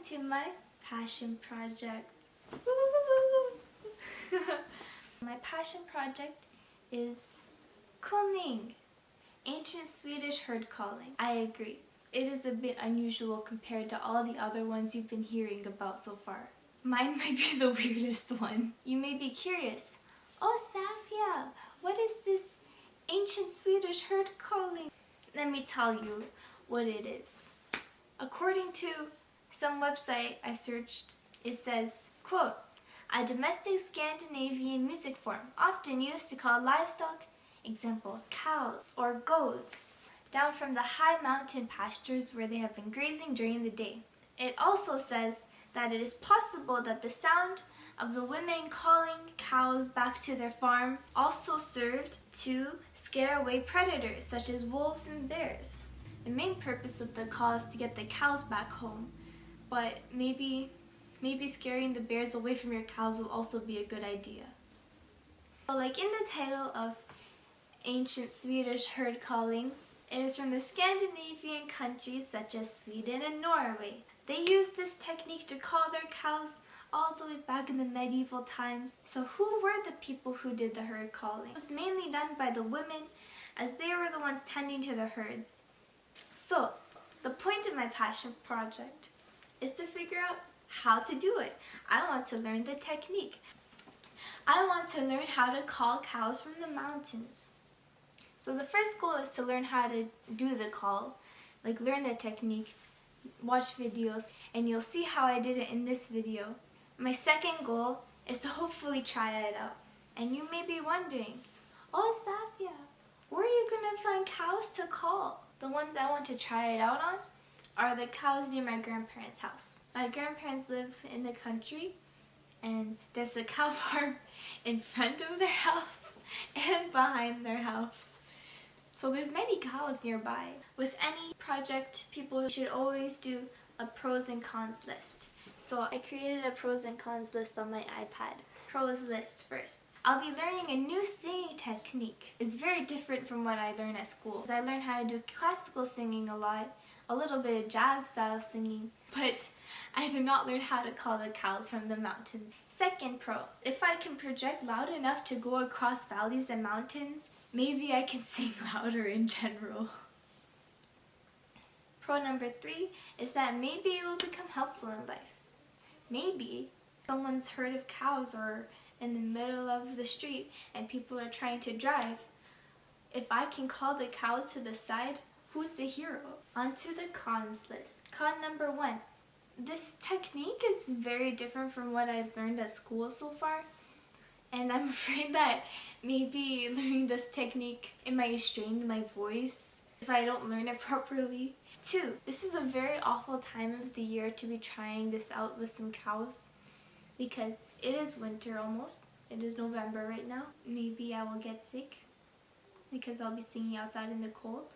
Welcome to my passion project. My passion project is Kulning, ancient Swedish herd calling. I agree. It is a bit unusual compared to all the other ones you've been hearing about so far. Mine might be the weirdest one. You may be curious, oh Safia, what is this ancient Swedish herd calling? Let me tell you what it is. According to some website I searched, it says, quote, a domestic Scandinavian music form often used to call livestock, example, cows or goats, down from the high mountain pastures where they have been grazing during the day. It also says that it is possible that the sound of the women calling cows back to their farm also served to scare away predators such as wolves and bears. The main purpose of the call is to get the cows back home, but maybe scaring the bears away from your cows will also be a good idea. So like in the title of ancient Swedish herd calling, it is from the Scandinavian countries such as Sweden and Norway. They used this technique to call their cows all the way back in the medieval times. So who were the people who did the herd calling? It was mainly done by the women, as they were the ones tending to the herds. So the point of my passion project is to figure out how to do it. I want to learn the technique. I want to learn how to call cows from the mountains. So the first goal is to learn how to do the call, like learn the technique, watch videos, and you'll see how I did it in this video. My second goal is to hopefully try it out. And you may be wondering, oh Safia, where are you going to find cows to call? The ones I want to try it out on are the cows near my grandparents' house. My grandparents live in the country, and there's a cow farm in front of their house and behind their house. So there's many cows nearby. With any project, people should always do a pros and cons list. So I created a pros and cons list on my iPad. Pros list first. I'll be learning a new singing technique. It's very different from what I learned at school. I learned how to do classical singing a lot, a little bit of jazz style singing, but I did not learn how to call the cows from the mountains. Second pro, if I can project loud enough to go across valleys and mountains, maybe I can sing louder in general. Pro number 3 is that maybe it will become helpful in life. Maybe someone's herd of cows or in the middle of the street and people are trying to drive. If I can call the cows to the side, who's the hero? On to the cons list. Con number 1. This technique is very different from what I've learned at school so far. And I'm afraid that maybe learning this technique, it might strain my voice if I don't learn it properly. 2. This is a very awful time of the year to be trying this out with some cows because it is winter almost. It is November right now. Maybe I will get sick because I'll be singing outside in the cold.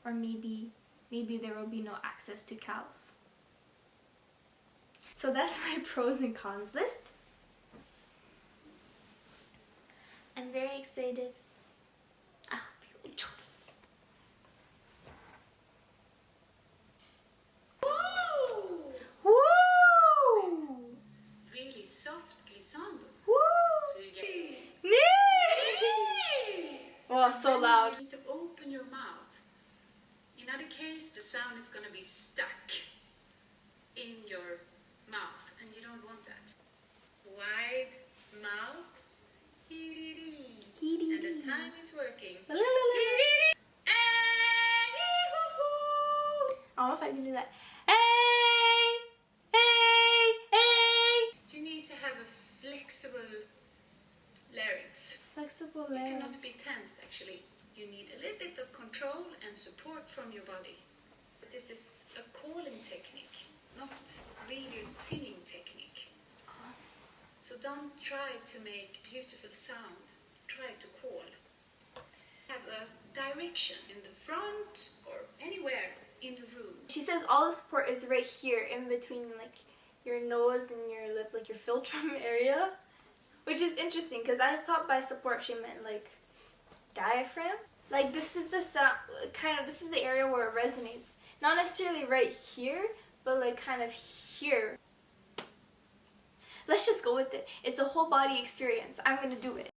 Or maybe there will be no access to cows. So that's my pros and cons list. I'm very excited. Really soft glissando. Oh, so loud. You need to open your mouth. In other case, the sound is going to be stuck in your mouth, and you don't want that. Wide mouth. And the time is working. I don't know if I can do that. You need to have a flexible larynx. Flexible You larynx. cannot be tensed actually. You need a little bit of control and support from your body. But this is a calling technique, not really a singing technique. So don't try to make beautiful sound. Try to call. Have a direction in the front or anywhere in the room. She says all the support is right here in between like your nose and your lip, like your philtrum area. Which is interesting because I thought by support she meant like diaphragm. Like this is the sound, this is the area where it resonates. Not necessarily right here, but like kind of here. here. Let's just go with it. It's a whole body experience. I'm gonna do it.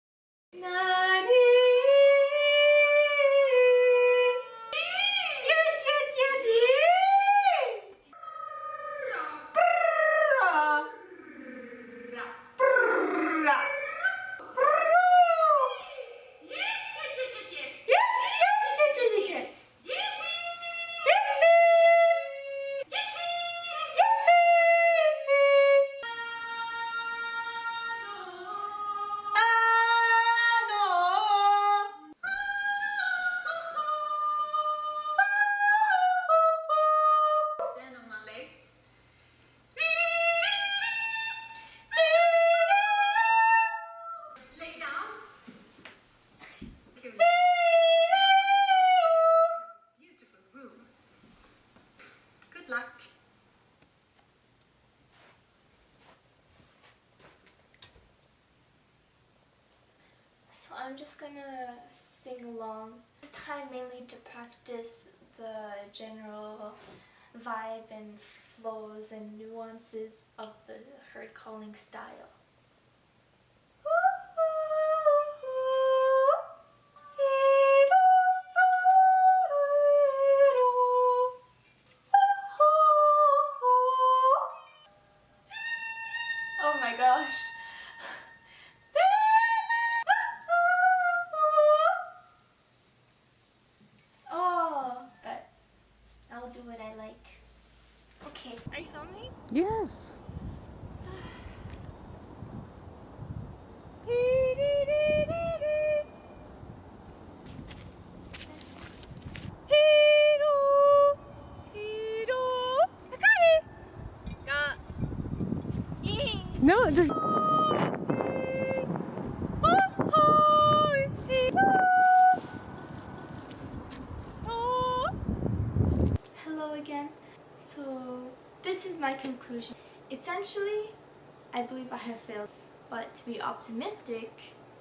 Stand on one leg. Lay down. Beautiful room. Good luck. So I'm just gonna sing along. This time mainly to practice the general vibe and flows and nuances of the herd calling style. Oh my gosh. Oh, but I'll do what I like. Okay, are you filming? Yes. No, just... Hello again. So this is my conclusion. Essentially, I believe I have failed, but to be optimistic,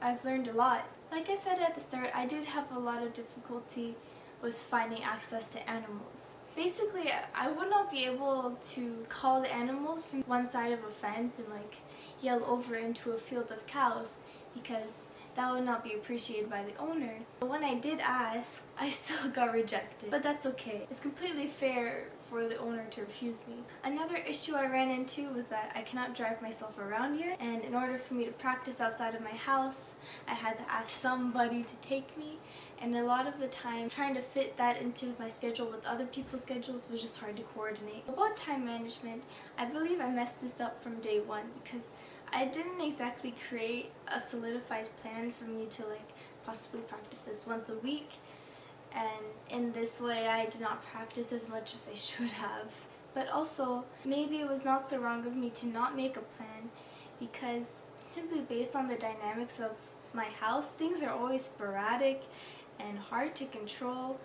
I've learned a lot. Like I said at the start, I did have a lot of difficulty with finding access to animals. Basically, I would not be able to call the animals from one side of a fence and like yell over into a field of cows because that would not be appreciated by the owner. But when I did ask, I still got rejected. But that's okay. It's completely fair for the owner to refuse me. Another issue I ran into was that I cannot drive myself around yet, and in order for me to practice outside of my house, I had to ask somebody to take me, and a lot of the time trying to fit that into my schedule with other people's schedules was just hard to coordinate. About time management, I believe I messed this up from day one because I didn't exactly create a solidified plan for me to like possibly practice this once a week, and in this way I did not practice as much as I should have. But also, maybe it was not so wrong of me to not make a plan because simply based on the dynamics of my house, things are always sporadic and hard to control.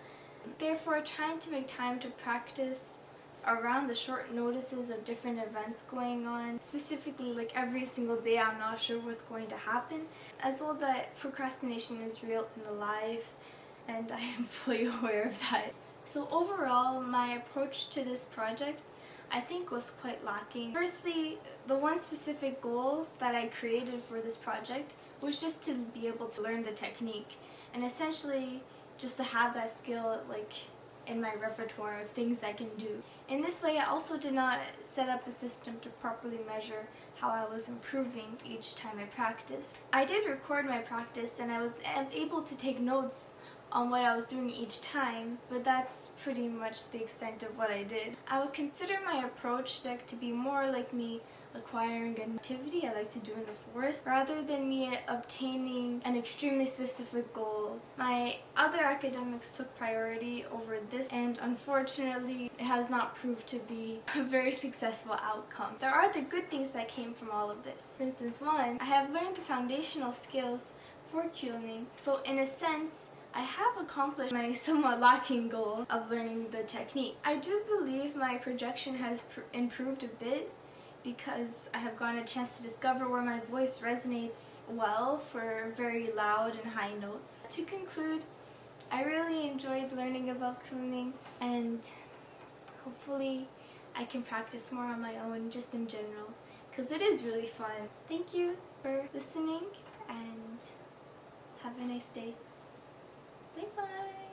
Therefore, trying to make time to practice around the short notices of different events going on, specifically like every single day I'm not sure what's going to happen, as well that procrastination is real and alive, and I am fully aware of that. So overall, my approach to this project I think was quite lacking. Firstly, the one specific goal that I created for this project was just to be able to learn the technique and essentially just to have that skill like in my repertoire of things I can do. In this way, I also did not set up a system to properly measure how I was improving each time I practiced. I did record my practice and I was able to take notes on what I was doing each time, but that's pretty much the extent of what I did. I would consider my approach to be more like me acquiring an activity I like to do in the forest rather than me obtaining an extremely specific goal. My other academics took priority over this, and unfortunately it has not proved to be a very successful outcome. There are the good things that came from all of this. For instance, one, I have learned the foundational skills for Kulning, so in a sense I have accomplished my somewhat lacking goal of learning the technique. I do believe my projection has improved a bit because I have gotten a chance to discover where my voice resonates well for very loud and high notes. To conclude, I really enjoyed learning about Kulning, and hopefully I can practice more on my own, just in general, because it is really fun. Thank you for listening, and have a nice day. Bye bye.